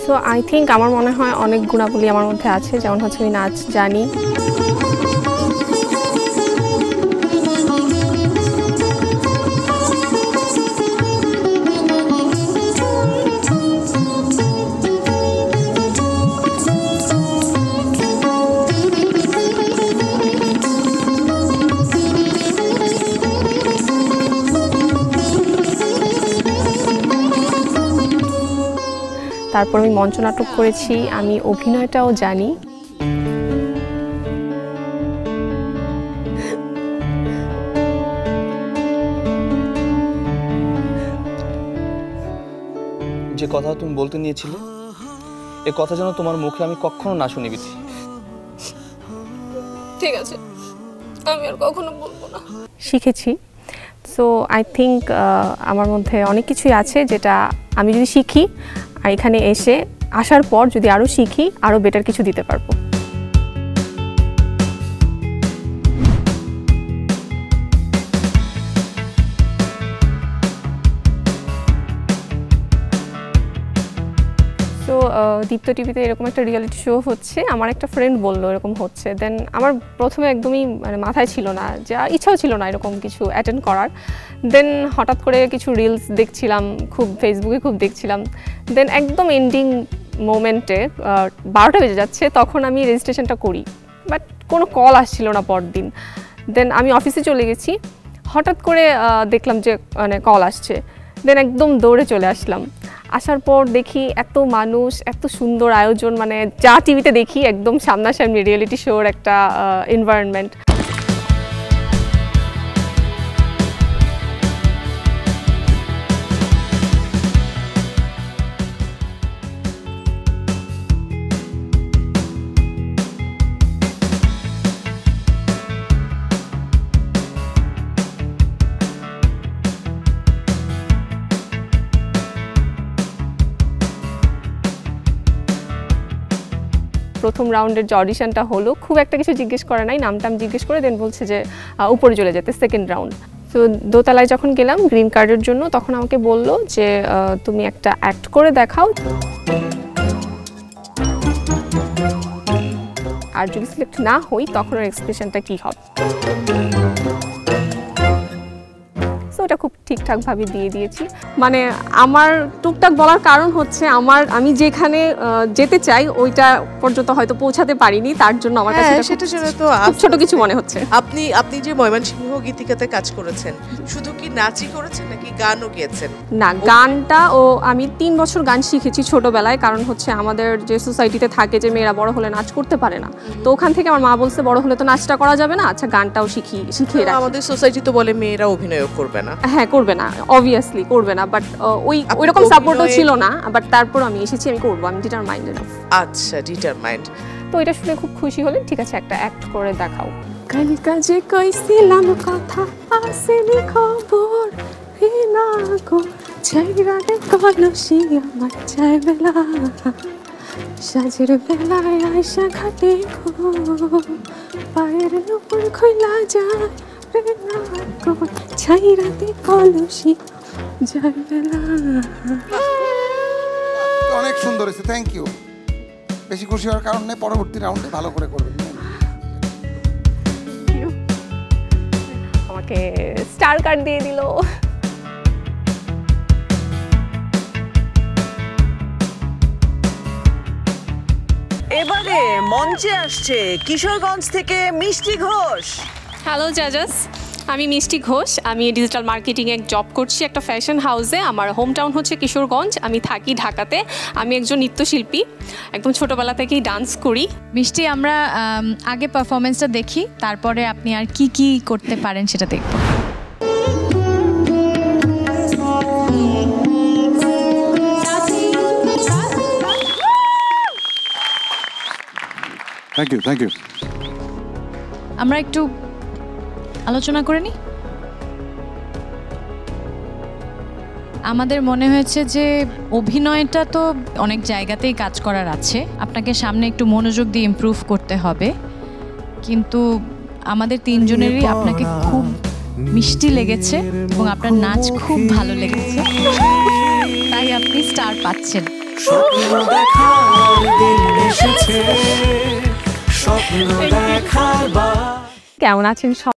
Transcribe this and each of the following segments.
So I think আমার মনে হয় অনেক গুণাবলী আমার মধ্যে আছে, যেমন হচ্ছে আমি নাচ জানি। তারপর আমি মঞ্চনাটক করেছি, আমি অভিনয়টাও জানি। যে কথা তুমি বলতে নিয়েছিলে, এ কথা যেন তোমার মুখে আমি কখনো না শুনি বিথি। ঠিক আছে, আমি আর কখনো বলবো না। শিখেছি। সো আই থিঙ্ক আমার মধ্যে অনেক কিছুই আছে যেটা আমি যদি শিখি আর এখানে আসার পর যদি আরও শিখি, আরও বেটার কিছু দিতে পারবো। তো দীপ্ত টিভিতে এরকম একটা রিয়েলিটি শো হচ্ছে, আমার একটা ফ্রেন্ড বললো এরকম হচ্ছে। দেন আমার প্রথমে একদমই মানে মাথায় ছিল না, যা ইচ্ছাও ছিল না এরকম কিছু অ্যাটেন্ড করার। দেন হঠাৎ করে কিছু রিলস দেখছিলাম, খুব ফেসবুকে খুব দেখছিলাম। দেন একদম এন্ডিং মোমেন্টে 12টা বেজে যাচ্ছে, তখন আমি রেজিস্ট্রেশনটা করি, বাট কোনো কল আসছিল না পরদিন। দেন আমি অফিসে চলে গেছি, হঠাৎ করে দেখলাম যে মানে কল আসছে। দেন একদম দৌড়ে চলে আসলাম। আসার পর দেখি এত মানুষ, এত সুন্দর আয়োজন, মানে যা টিভিতে দেখি একদম সামনাসামনি রিয়েলিটি শোর একটা এনভায়রনমেন্ট। প্রথম রাউন্ডের যে অডিশনটা হলো, খুব একটা কিছু জিজ্ঞেস করে নাই, নামটাম জিজ্ঞেস করে দেন বলছে যে উপরে চলে যেতে, সেকেন্ড রাউন্ড। তো দোতলায় যখন গেলাম গ্রিন কার্ডের জন্য, তখন আমাকে বললো যে তুমি একটা অ্যাক্ট করে দেখাও, আর যদি সিলেক্ট না হই তখন ওর এক্সপ্রেশনটা কী হবে। সো ওটা খুব ঠিকঠাকভাবে দিয়ে দিয়েছি। মানে আমার টুকটাক বলার কারণ হচ্ছে আমি যেখানে যেতে চাই ওইটা পর্যন্ত হয়তো পৌঁছাতে পারিনি, তার জন্য আমার কাছে সেটা তো ছোট কিছু মনে হচ্ছে। আপনি যে ময়মনসিংহ গীতিকাতে কাজ করেছেন, শুধু কি নাচই করেছেন নাকি গানও গেয়েছেন? না, গানটা আমি 3 বছর গান শিখেছি ছোটবেলায়, কারণ হচ্ছে আমাদের যে সোসাইটিতে থাকে যে মেয়েরা বড় হলে নাচ করতে পারে না। তো ওখান থেকে আমার মা বলছে বড় হলে তো নাচটা করা যাবে না, আচ্ছা গানটাও শিখিয়ে রাখি। আমাদের সোসাইটি তো বলে মেয়েরা অভিনয় করবে না। হ্যাঁ, করবে না, অবভিয়াসলি করবে না, বাট ওইরকম সাপোর্টও ছিল না। বাট তারপর আমি এসেছি, আমি করবো, আমি ডিটারমাইন্ড। আচ্ছা, ডিটারমাইন্ড। তো এটা শুনে খুব খুশি হলেন। ঠিক আছে, একটা অ্যাক্ট করে দেখাও। কাল কাজে কইছিলাম কথা, আসেনি খবর, না গো চাইরারে কলসি আমার চাই বেলা, সাজের বেলায় আয়সা ঘাটে গো, পায়ের উপর খইলা যায় রে না গো চাইরাতে কলসি যাই বেলা। অনেক সুন্দর হয়েছে, থ্যাংক ইউ। বেশি খুশি হওয়ার কারণ নেই, পরবর্তী রাউন্ডে ভালো করে করবেন। আমাকে স্টার কার্ড দিয়ে দিল। এবারে মঞ্চে আসছে কিশোরগঞ্জ থেকে মিষ্টি ঘোষ। হ্যালো জাজাস, আমি মিষ্টি ঘোষ। আমি ডিজিটাল মার্কেটিংয়ে জব করছি একটা ফ্যাশন হাউসে। আমার হোম টাউন হচ্ছে কিশোরগঞ্জ, আমি থাকি ঢাকাতে। আমি একজন নৃত্যশিল্পী, একদম ছোটোবেলা থেকেই ডান্স করি। মিষ্টি, আমরা আগে পারফরমেন্সটা দেখি, তারপরে আপনি আর কি কি করতে পারেন সেটা দেখব। Thank you. আমরা একটু আলোচনা করে নিই। আমাদের মনে হয়েছে যে অভিনয়টা তো অনেক জায়গাতেই কাজ করার আছে, আপনাকে সামনে একটু মনোযোগ দিয়ে ইমপ্রুভ করতে হবে। কিন্তু আমাদের তিনজনেরই আপনাকে খুব মিষ্টি লেগেছে এবং আপনার নাচ খুব ভালো লেগেছে, তাই আপনি স্টার পাচ্ছেন। স্বপ্ন দেখার দিন এসেছে, স্বপ্ন দেখার বা কেমন আছেন সব?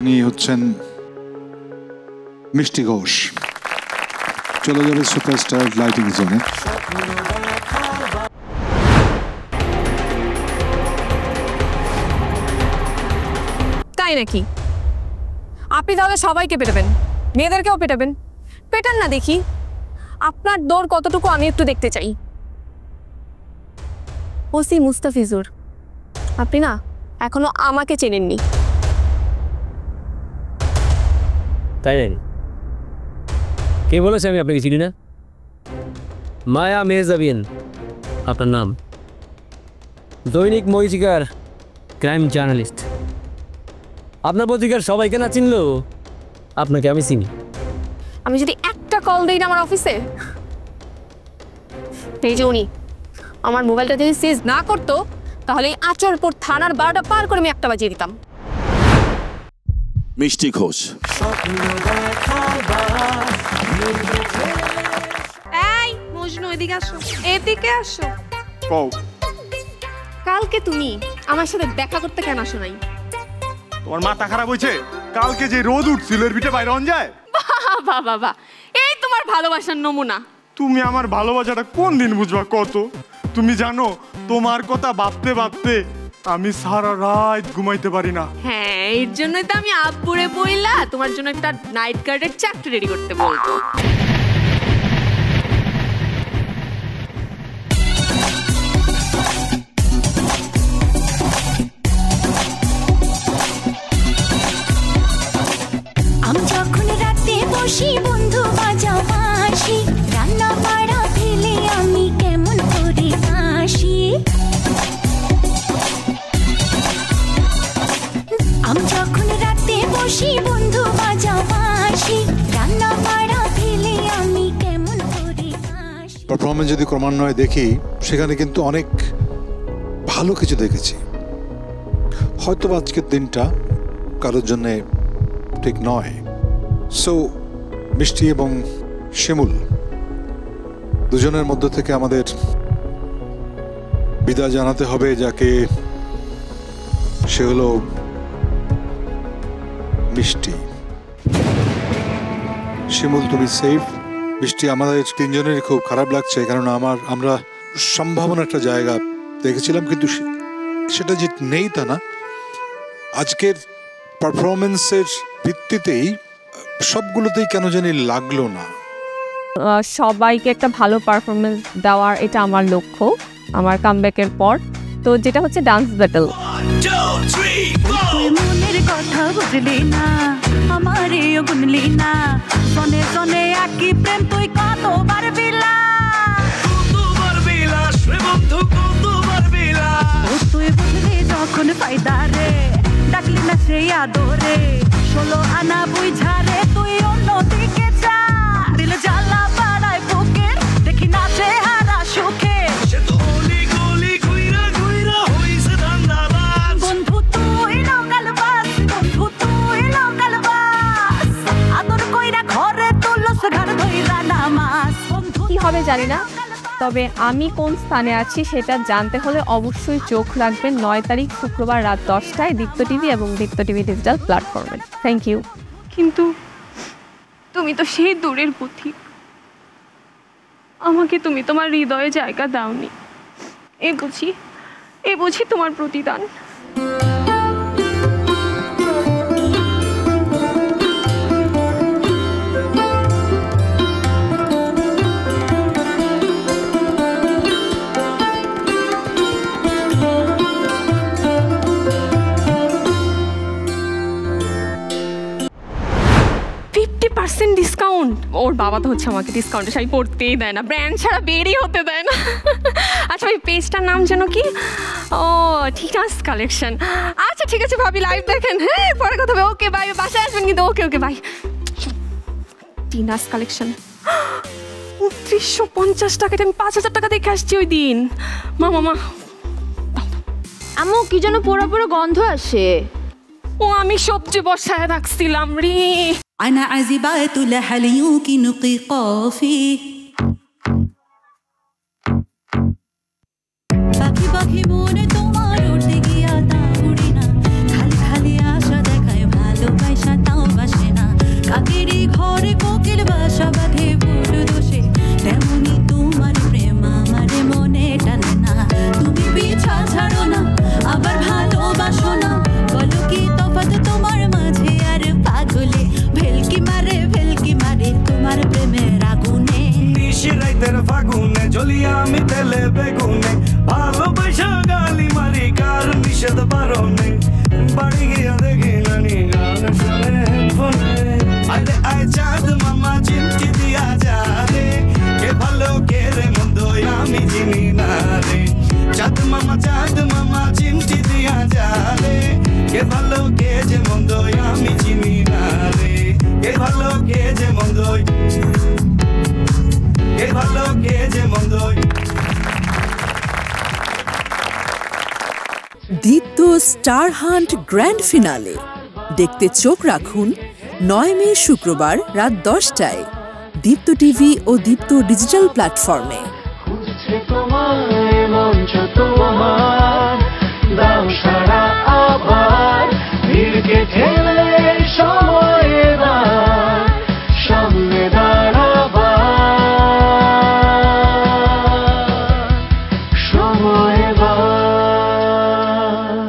উনি হচ্ছেন মিষ্টি ঘোষ। চলে যাবে সুপারস্টার লাইটিং জোনে। তাই নাকি? আপনি তাহলে সবাইকে পেটাবেন, মেয়েদেরকেও পেটাবেন? পেটান না দেখি, আপনার দৌড় কতটুকু আমি একটু দেখতে চাই। ওসি মুস্তাফিজুর, আপনি না এখনো আমাকে চেনেননি। তাই জানি কে বলেছে আমি আপনাকে চিনি না? মায়া মেহজাবিন আপনার নাম, দৈনিক মরিচিকার ক্রাইম জার্নালিস্ট। আপনার পত্রিকার সবাইকে না চিনলেও আপনাকে আমি চিনি। আমি যদি একটা কল দিই না আমার অফিসে, এই যে উনি আমার মোবাইলটা যদি সিজ না করতো তাহলে এই আচরপুর থানার 12টা পার করে আমি 1টা বাজিয়ে দিতাম। মিষ্টি ঘোষ। এই মজনু, এদিকে আসো, এদিকে আসো। কও, কালকে তুমি আমার সাথে দেখা করতে কেন আসো নাই? তোমার মাথা খারাপ হয়েছে? কালকে যে রোদ উঠছিল এর ভিতরে বাইরে যায়। বাহ বাহ বাহ, এই তোমার ভালোবাসার নমুনা। তুমি আমার ভালোবাসাটা কোন দিন বুঝবা কত? তুমি জানো তোমার কথা ভাবতে ভাবতে আমি সারা রাত ঘুমাইতে পারি না। হ্যাঁ, এর জন্যই তো আমি আব্বুরে বইলা তোমার জন্য একটা নাইট গার্ডের চাকরি রেডি করতে বলবো। আমি যখন রাতে বসি বন্ধু বাজাও বাঁশি, রান্না বাড়া ফেলে আমি কেমন করে আসি। আমি যখন রাতে বসি বন্ধু বাজাও বাঁশি, রান্না বাড়া ফেলে আমি কেমন করে আসি। পারফরমেন্স যদি ক্রমান্বয়ে দেখি সেখানে কিন্তু অনেক ভালো কিছু দেখেছি। হয়তো আজকের দিনটা কারোর জন্যে ঠিক নয়। সো মিষ্টি এবং শিমুল দুজনের মধ্য থেকে আমাদের বিদায় জানাতে হবে, যাকে সে হলো মিষ্টি। শিমুল তুমি সেফ, মিষ্টি আমাদের তিনজনেরই খুব খারাপ লাগছে, কারণ আমরা সম্ভাবনা একটা জায়গা দেখেছিলাম, কিন্তু সেটা যে নেই তা না। আজকের পারফরমেন্সের ভিত্তিতেই সবগুলোতেই কেন জানি লাগলো না। সবাইকে একটা ভালো পারফরমেন্স দেওয়ার এটা আমার লক্ষ্য আমার কামব্যাকের পর। তো যেটা হচ্ছে ডান্স ব্যাটল। মনের কথা বুঝলি না, আমারে গুনলি না, সনে সনে একই প্রেম তুই কতবার বিলা, কতবার বিলা রে বন্ধু কতবার বিলা, তুই বুঝলি যখন ফায়দা রে ডাকলি না সেই আদরে, 16 আনা বুঝা রে তুই অন্যদিকে যা, দিল জ্বালা বাড়ায় বুকের দেখি না চেহারা সুখে, সে তো গলি গলি ঘুইরা ঘুইরা হইছে ধান্দাবাজ, বন্ধু তুই লোকাল বাস, বন্ধু তুই লোকাল বাস, আদর কইরা ঘরে তুলস ঘর ধইরা নামাজ, বন্ধু কি হবে জানি না, তবে আমি কোন স্থানে আছি সেটা জানতে হলে অবশ্যই চোখ রাখবেন 9 তারিখ শুক্রবার রাত 10টায় দীপ্ত টিভি এবং দীপ্ত টিভি ডিজিটাল প্ল্যাটফর্মে। Thank you. কিন্তু তুমি তো সেই দূরের পথিক, আমাকে তুমি তোমার হৃদয়ে জায়গা দাওনি, এ বুঝি তোমার প্রতিদান। ডিসকাউন্ট, ওর বাবা তো হচ্ছে আমাকে ডিসকাউন্টে শাড়ি পরতেই দেয় না, ব্র্যান্ড ছাড়া বেরিয়ে হতে দেয় না। আচ্ছা ওই পেজটার নাম যেন কি? ও টিনাস কালেকশন। আচ্ছা ঠিক আছে ভাবি, লাইভ দেখেন। হ্যাঁ পরে কথা হবে। ওকে বাই, বাসায় আসবেন কিন্তু। ওকে ওকে বাই। টিনাস কালেকশন 2950 টাকাটা আমি 5000 টাকা দেখে আসছি ওই দিন। মা আম্মু কি যেন পোড়া পোড়া গন্ধ আসে। ও আমি সবজি বসায় রাখছিলাম রে। أنا عزبات لحل يمكن قافي পাখি পাখি মনে তোমার উঠতে গিয়া তা উড়ি না, খালি খালি আশা দেখায় ভালোবাসা তাও বাসে না, কাকেরই ঘরে কোকিল বাসা বাঁধে ভুল দোষে, তেমনি তোমার প্রেম আমার মনে টানে না, তুমি পিছা ছাড়ো না আবার ভালোবাসো না, বলো কি তফাৎ তোমার মাঝে আর পাগলে, ভেলকি মারে তোমার প্রেমের আগুনে, নিশিরাইতের ফাগুনে জ্বলিয়া আমি তেলে বেগুনে, ভালোবাসা গালি মারি কার নিষেধ বারণে, বাড়ি গিয়া দেখি নানি গান শুনে হেডফোনে, আরে আয় চাঁদ মামা চিমটি দিয়া যা রে, কে ভালো কে রে মন্দ আমি চিনি না রে, চাঁদ মামা চিমটি দিয়া যা রে, কে ভালো কে যে মন্দ আমি চিনি না রে, কে ভালো কে যে মন্দ, কে ভালো কে যে মন্দ। দীপ্ত স্টার হান্ট গ্র্যান্ড ফিনালে দেখতে চোখ রাখুন 9 মে শুক্রবার রাত 10টায় দীপ্ত টিভি ও দীপ্ত ডিজিটাল প্ল্যাটফর্মে। তোমায় মঞ্চ তোমায়